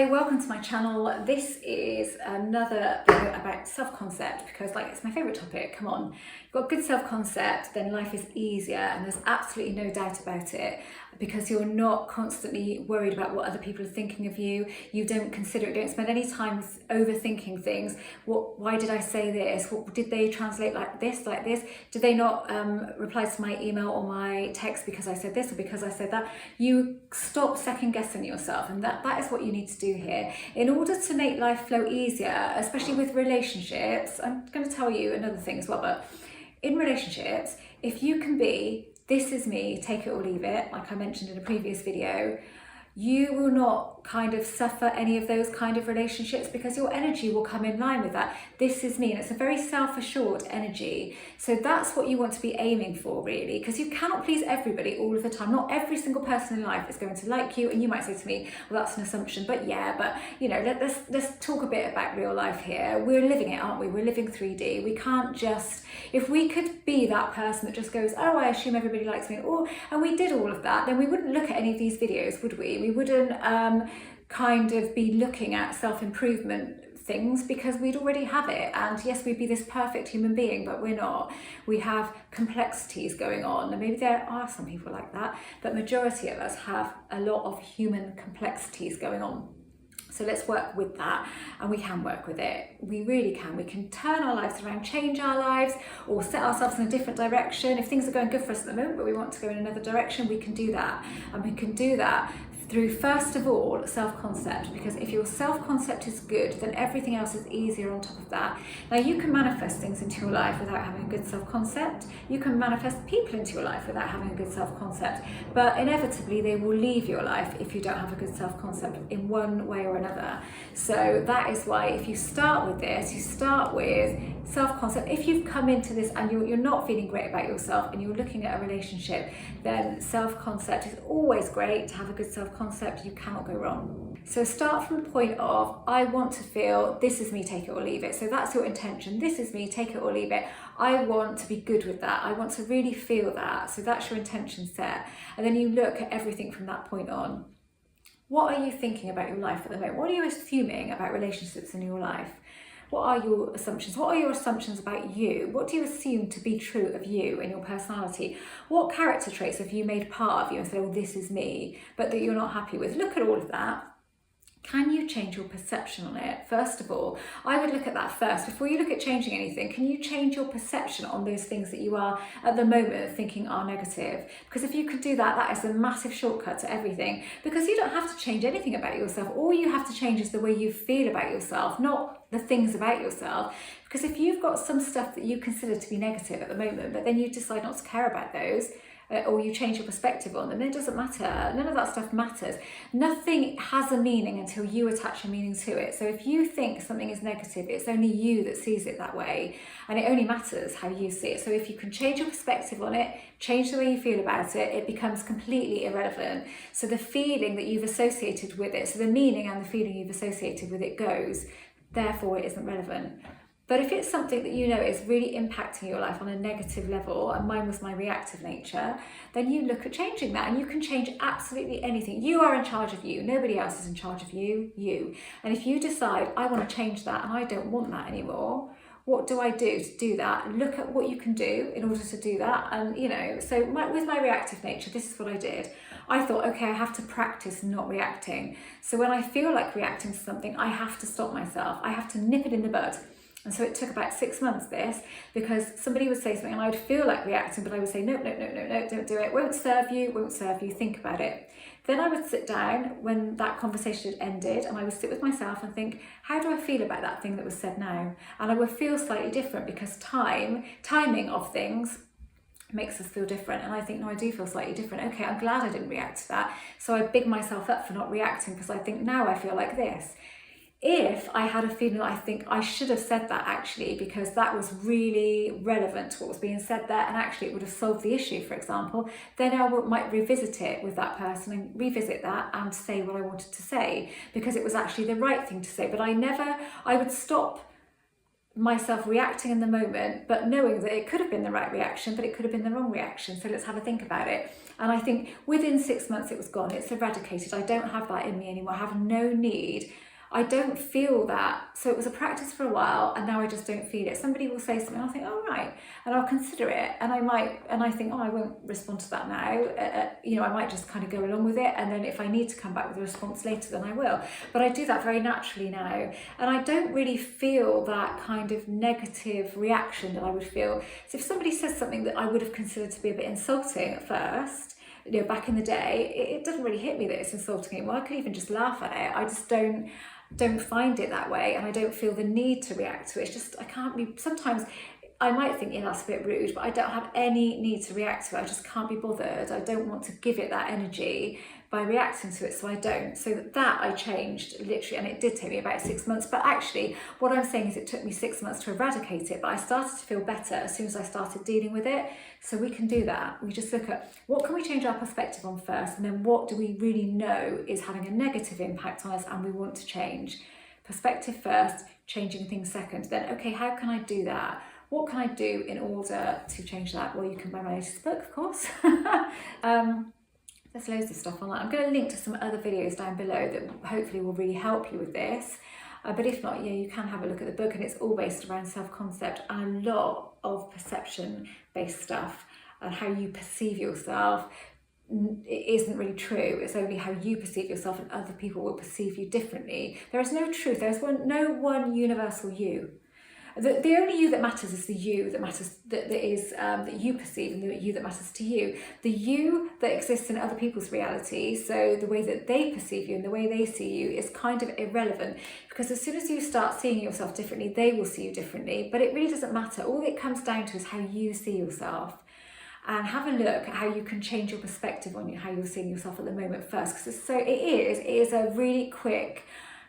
Hi, welcome to my channel. This is another video about self-concept because it's my favourite topic. Come on, you've got good self-concept, then life is easier and there's absolutely no doubt about it because you're not constantly worried about what other people are thinking of you. You don't consider it, don't spend any time overthinking things. Why did I say this? What did they translate like this? Did they not reply to my email or my text because I said this or because I said that? You stop second guessing yourself, and that is what you need to do here in order to make life flow easier, especially with relationships. I'm going to tell you another thing as well, but in relationships, if you can be, this is me, take it or leave it, like I mentioned in a previous video, you will not kind of suffer any of those kind of relationships because your energy will come in line with that. This is me, and it's a very self-assured energy. So that's what you want to be aiming for, really, because you cannot please everybody all of the time. Not every single person in life is going to like you, and you might say to me, well, that's an assumption, but you know, let's talk a bit about real life here. We're living it, aren't we? We're living 3D. We can't just, if we could be that person that just goes, oh, I assume everybody likes me, and we did all of that, then we wouldn't look at any of these videos, would we? We wouldn't kind of be looking at self-improvement things because we'd already have it. And yes, we'd be this perfect human being, but we're not. We have complexities going on, and maybe there are some people like that, but majority of us have a lot of human complexities going on. So let's work with that, and we can work with it. We really can. We can turn our lives around, change our lives, or set ourselves in a different direction. If things are going good for us at the moment, but we want to go in another direction, we can do that. And we can do that through, first of all, self-concept, because if your self-concept is good, then everything else is easier on top of that. Now, you can manifest things into your life without having a good self-concept. You can manifest people into your life without having a good self-concept, but inevitably they will leave your life if you don't have a good self-concept in one way or another. So that is why if you start with this, you start with self-concept. If you've come into this and you're not feeling great about yourself and you're looking at a relationship, then self-concept is always great to have a good self-concept. You cannot go wrong. So start from the point of, I want to feel, this is me, take it or leave it. So that's your intention. This is me, take it or leave it. I want to be good with that. I want to really feel that. So that's your intention set. And then you look at everything from that point on. What are you thinking about your life at the moment? What are you assuming about relationships in your life? What are your assumptions? What are your assumptions about you? What do you assume to be true of you and your personality? What character traits have you made part of you and say, oh, this is me, but that you're not happy with? Look at all of that. Can you change your perception on it? First of all, I would look at that first. Before you look at changing anything, can you change your perception on those things that you are at the moment thinking are negative? Because if you could do that, that is a massive shortcut to everything, because you don't have to change anything about yourself. All you have to change is the way you feel about yourself, not the things about yourself. Because if you've got some stuff that you consider to be negative at the moment, but then you decide not to care about those, or you change your perspective on them, then it doesn't matter. None of that stuff matters. Nothing has a meaning until you attach a meaning to it. So if you think something is negative, it's only you that sees it that way, and it only matters how you see it. So if you can change your perspective on it, change the way you feel about it, it becomes completely irrelevant. So the feeling that you've associated with it, so the meaning and the feeling you've associated with it goes, therefore it isn't relevant. But if it's something that you know is really impacting your life on a negative level, and mine was my reactive nature, then you look at changing that, and you can change absolutely anything. You are in charge of you. Nobody else is in charge of you. And if you decide, I want to change that and I don't want that anymore, what do I do to do that? Look at what you can do in order to do that. And you know, so with my reactive nature, this is what I did. I thought, okay, I have to practice not reacting. So when I feel like reacting to something, I have to stop myself. I have to nip it in the bud. And so it took about 6 months, this, because somebody would say something and I would feel like reacting, but I would say, no, don't do it. Won't serve you, think about it. Then I would sit down when that conversation had ended, and I would sit with myself and think, how do I feel about that thing that was said now? And I would feel slightly different because timing of things makes us feel different. And I think, no, I do feel slightly different. Okay, I'm glad I didn't react to that. So I big myself up for not reacting because I think now I feel like this. If I had a feeling that I think I should have said that actually because that was really relevant to what was being said there, and actually it would have solved the issue, for example, then I might revisit it with that person and revisit that and say what I wanted to say because it was actually the right thing to say. But I would stop myself reacting in the moment, but knowing that it could have been the right reaction, but it could have been the wrong reaction. So let's have a think about it. And I think within 6 months it was gone. It's eradicated. I don't have that in me anymore. I have no need. I don't feel that. So it was a practice for a while, and now I just don't feel it. Somebody will say something, I'll think, oh right, and I'll consider it, and I think, oh, I won't respond to that now. I might just kind of go along with it, and then if I need to come back with a response later, then I will. But I do that very naturally now, and I don't really feel that kind of negative reaction that I would feel. So if somebody says something that I would have considered to be a bit insulting at first, back in the day, it doesn't really hit me that it's insulting anymore. I could even just laugh at it. I just don't find it that way, and I don't feel the need to react to it. It's just, I can't be, sometimes I might think, that's a bit rude, but I don't have any need to react to it. I just can't be bothered. I don't want to give it that energy by reacting to it, so I don't. So that I changed literally, and it did take me about 6 months, but actually what I'm saying is it took me 6 months to eradicate it, but I started to feel better as soon as I started dealing with it. So we can do that. We just look at what can we change our perspective on first, and then what do we really know is having a negative impact on us and we want to change. Perspective first, changing things second. Then, okay, how can I do that? What can I do in order to change that? Well, you can buy my latest book, of course. There's loads of stuff online. I'm going to link to some other videos down below that hopefully will really help you with this. But if not, you can have a look at the book, and it's all based around self-concept and a lot of perception-based stuff and how you perceive yourself. It isn't really true. It's only how you perceive yourself, and other people will perceive you differently. There is no truth. There's no one universal you. The only you that matters is the you that matters, that you perceive, and the you that matters to you. The you that exists in other people's reality, so the way that they perceive you and the way they see you, is kind of irrelevant, because as soon as you start seeing yourself differently, they will see you differently. But it really doesn't matter. All it comes down to is how you see yourself. And have a look at how you can change your perspective on how you're seeing yourself at the moment first, because it is a really quick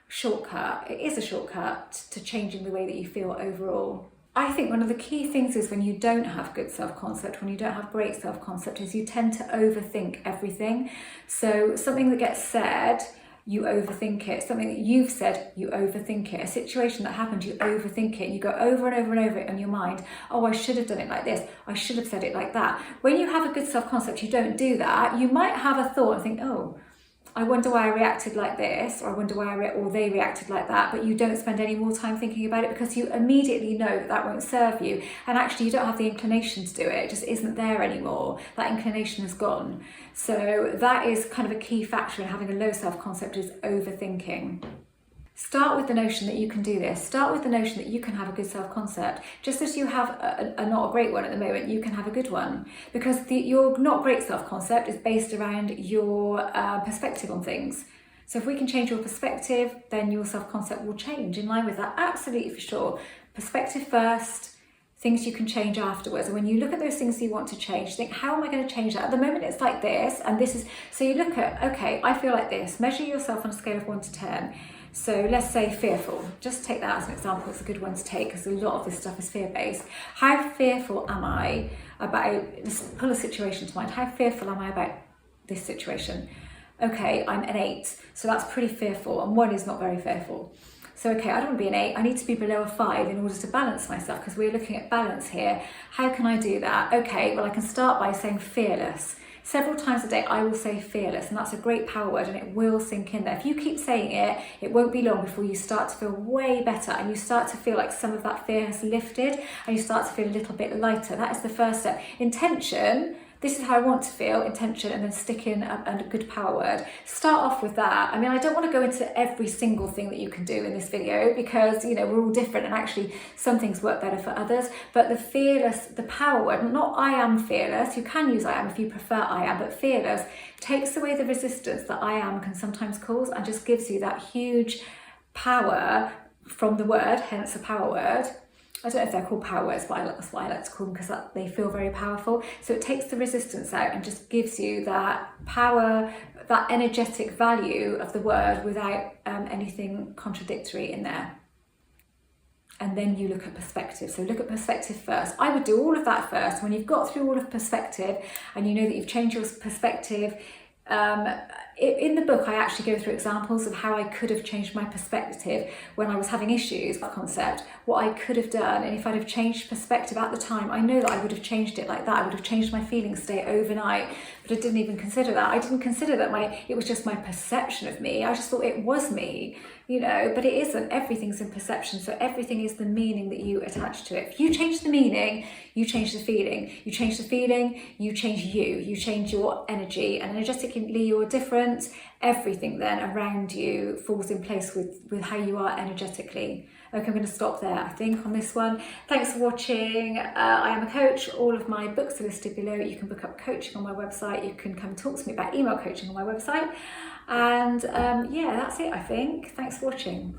shortcut. It is a shortcut to changing the way that you feel overall. I think one of the key things is when you don't have good self-concept, when you don't have great self-concept, is you tend to overthink everything. So something that gets said, you overthink it. Something that you've said, you overthink it. A situation that happened, you overthink it, and you go over and over and over it in your mind. Oh, I should have done it like this. I should have said it like that. When you have a good self-concept, you don't do that. You might have a thought and think, oh, I wonder why I reacted like this, or I wonder why or they reacted like that, but you don't spend any more time thinking about it, because you immediately know that won't serve you, and actually you don't have the inclination to do it. It just isn't there anymore. That inclination is gone. So that is kind of a key factor in having a low self-concept, is overthinking. Start with the notion that you can do this. Start with the notion that you can have a good self-concept. Just as you have a not a great one at the moment, you can have a good one. Because your not great self-concept is based around your perspective on things. So if we can change your perspective, then your self-concept will change in line with that. Absolutely, for sure. Perspective first, things you can change afterwards. And when you look at those things you want to change, think, how am I going to change that? At the moment it's like this, and this is, so you look at, okay, I feel like this. Measure yourself on a scale of 1 to 10. So let's say fearful. Just take that as an example. It's a good one to take, because a lot of this stuff is fear-based. How fearful am I about, let's pull a situation to mind. How fearful am I about this situation? Okay, I'm an 8, so that's pretty fearful, and 1 is not very fearful. So okay, I don't want to be an 8, I need to be below a 5 in order to balance myself, because we're looking at balance here. How can I do that? Okay, well, I can start by saying fearless. Several times a day I will say fearless, and that's a great power word, and it will sink in there. If you keep saying it, it won't be long before you start to feel way better, and you start to feel like some of that fear has lifted, and you start to feel a little bit lighter. That is the first step. Intention. This is how I want to feel, intention, and then stick in a good power word. Start off with that. I mean, I don't want to go into every single thing that you can do in this video, because, we're all different, and actually some things work better for others. But the fearless, the power word, not I am fearless. You can use I am if you prefer I am, but fearless takes away the resistance that I am can sometimes cause, and just gives you that huge power from the word, hence a power word. I don't know if they're called power words, but that's what I like to call them, because they feel very powerful. So it takes the resistance out and just gives you that power, that energetic value of the word without anything contradictory in there. And then you look at perspective. So look at perspective first. I would do all of that first. When you've got through all of perspective and you know that you've changed your perspective, in the book, I actually go through examples of how I could have changed my perspective when I was having issues with that concept, what I could have done. And if I'd have changed perspective at the time, I know that I would have changed it like that. I would have changed my feeling state overnight, but I didn't even consider that. I didn't consider that it was just my perception of me. I just thought it was me, but it isn't. Everything's in perception. So everything is the meaning that you attach to it. If you change the meaning, you change the feeling. You change the feeling, you change you. You change your energy, and energetically you're different. Everything then around you falls in place with how you are energetically. Okay, I'm going to stop there, I think, on this one. Thanks for watching. I am a coach. All of my books are listed below. You can book up coaching on my website. You can come talk to me about email coaching on my website. And yeah, that's it, I think. Thanks for watching.